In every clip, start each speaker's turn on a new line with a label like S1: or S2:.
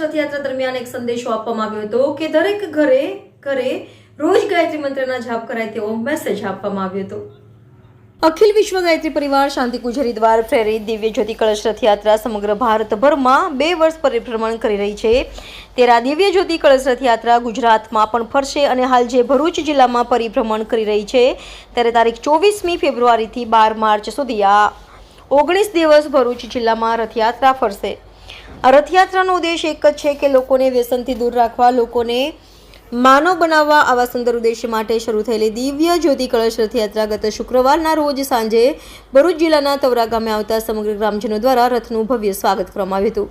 S1: રથયાત્રા દરમિયાન એક સંદેશો આપવામાં આવ્યો હતો કે દરેક ઘરે ઘરે રોજ ગાયત્રી મંત્રના જાપ કરાય તેવો મેસેજ આપવામાં આવ્યો હતો। અખિલ વિશ્વ ગાયત્રી પરિવાર શાંતિ કુજરી દ્વારા પ્રેરિત દિવ્ય જ્યોતિ કળશ રથયાત્રા સમગ્ર ભારતભરમાં 2 વર્ષ પરિભ્રમણ કરી રહી છે। ત્યારે આ દિવ્ય જ્યોતિ કળશ રથયાત્રા ગુજરાતમાં પણ ફરશે અને હાલ જે ભરૂચ જિલ્લામાં પરિભ્રમણ કરી રહી છે ત્યારે તારીખ 24મી ફેબ્રુઆરીથી 12 માર્ચ સુધી આ 19 દિવસ ભરૂચ જિલ્લામાં રથયાત્રા ફરશે। આ રથયાત્રાનો ઉદ્દેશ એક જ છે કે લોકોને વ્યસનથી દૂર રાખવા, લોકોને માનવ બનાવવા। આવા સુંદર ઉદ્દેશ્ય માટે શરૂ થયેલી દિવ્ય જ્યોતિ કળશ રથયાત્રા ગત શુક્રવારના રોજ સાંજે ભરૂચ જિલ્લાના તવરા ગામે આવતા સમગ્ર ગ્રામજનો દ્વારા રથનું ભવ્ય સ્વાગત કરવામાં આવ્યું હતું।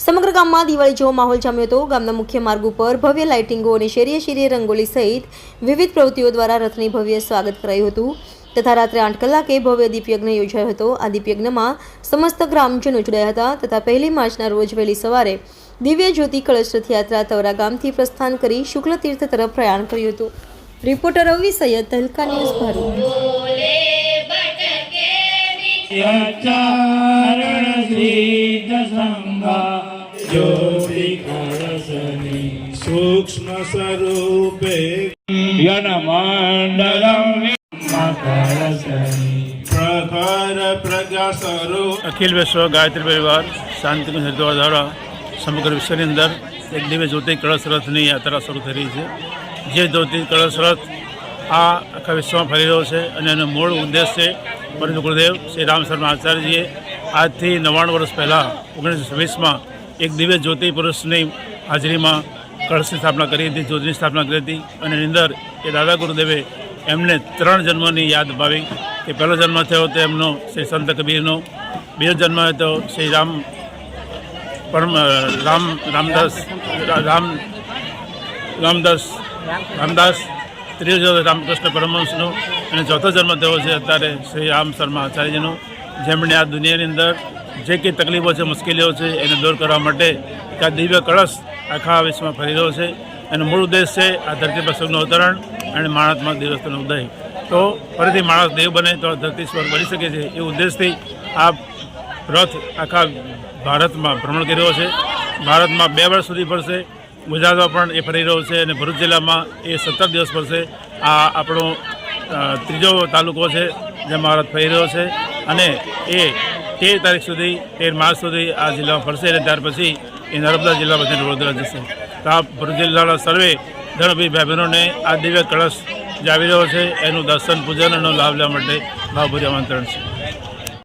S1: સમગ્ર ગામમાં દિવાળી જેવો માહોલ જામ્યો હતો। ગામના મુખ્ય માર્ગ ઉપર ભવ્ય લાઇટિંગો અને શેરીએ શેરીએ રંગોલી સહિત વિવિધ પ્રવૃત્તિઓ દ્વારા રથની ભવ્ય સ્વાગત કરાયું હતું તથા રાત્રે 8 કલાકે ભવ્ય દીપયજ્ઞ યોજાયો હતો। આ દીપયજ્ઞમાં સમસ્ત ગ્રામજનો જોડાયા હતા તથા 1 માર્ચના રોજ વહેલી સવારે દિવ્ય જ્યોતિ કળશ રથયાત્રા તવરા ગામથી પ્રસ્થાન કરી શુક્લ તીર્થ તરફ પ્રયાણ કર્યું હતું। રિપોર્ટર રવિ સૈયદ, તહેલકા ન્યૂઝ, ભરૂચ।
S2: सूक्ष्म स्वरूपे यनमंडलम प्रखर प्रज्ञा स्वरूप।
S3: अखिल विश्व गायत्री परिवार शांति कुंज हरिद्वार द्वारा समग्र विश्वની અંદર એક દિવ્ય જ્યોતિ કળશ રથની યાત્રા શરૂ થઈ રહી છે। જે જ્યોતિ કળશ રથ આ આખા વિશ્વમાં ફરી રહ્યો છે અને એનો મૂળ ઉદ્દેશ છે પરમ ગુરુદેવ શ્રી રામ શર્મા આચાર્યજીએ આજથી 99 વર્ષ પહેલાં 1926માં એક દિવ્ય જ્યોતિ પુરુષની હાજરીમાં કળશની સ્થાપના કરી હતી, જ્યોતિની સ્થાપના કરી હતી અને એની અંદર એ દાદા ગુરુદેવે એમને 3 જન્મની યાદ અપાવી કે પહેલો જન્મ થયો તો એમનો શ્રી સંત કબીરનો, બીજો જન્મ હતો શ્રી રામદાસ, ત્રીજો રામકૃષ્ણ પરમહંસનો અને ચોથો જન્મ થયો છે અત્યારે શ્રી રામ શર્મા આચાર્યજીનો, જેમણે આ દુનિયાની અંદર જે કંઈ તકલીફો છે, મુશ્કેલીઓ છે એને દૂર કરવા માટે આ દિવ્ય કળશ આખા વિશ્વમાં ફરી રહ્યો છે। એનો મૂળ ઉદ્દેશ છે આ ધરતી પર સૌનું અવતરણ અને માણસમાં દિવસનો ઉદય। તો ફરીથી માણસ દેવ બને તો ધરતી સ્વર્ગ બની શકે છે એ ઉદ્દેશથી આ રથ આખા ભારતમાં ભ્રમણ કરી રહ્યો છે। ભારતમાં 2 વર્ષ સુધી ફરશે, ગુજરાતમાં પણ એ ફરી રહ્યો છે અને ભરૂચ જિલ્લામાં એ 17 દિવસ ફરશે। આ આપણો 3જો તાલુકો છે જેમાં રથ ફરી રહ્યો છે અને એ 13 તારીખ સુધી 13 માર્ચ સુધી આ જિલ્લામાં ફરશે અને ત્યાર પછી એ નર્મદા જિલ્લામાંથી વડોદરા જશે। તો આ ભરૂચ જિલ્લાના સર્વે ધર્મભી ભાઈ બહેનોને આ દિવ્ય કળશ જે આવી રહ્યો છે એનું દર્શન પૂજન એનો લાભ લેવા માટે ભાવભર્યું આમંત્રણ છે।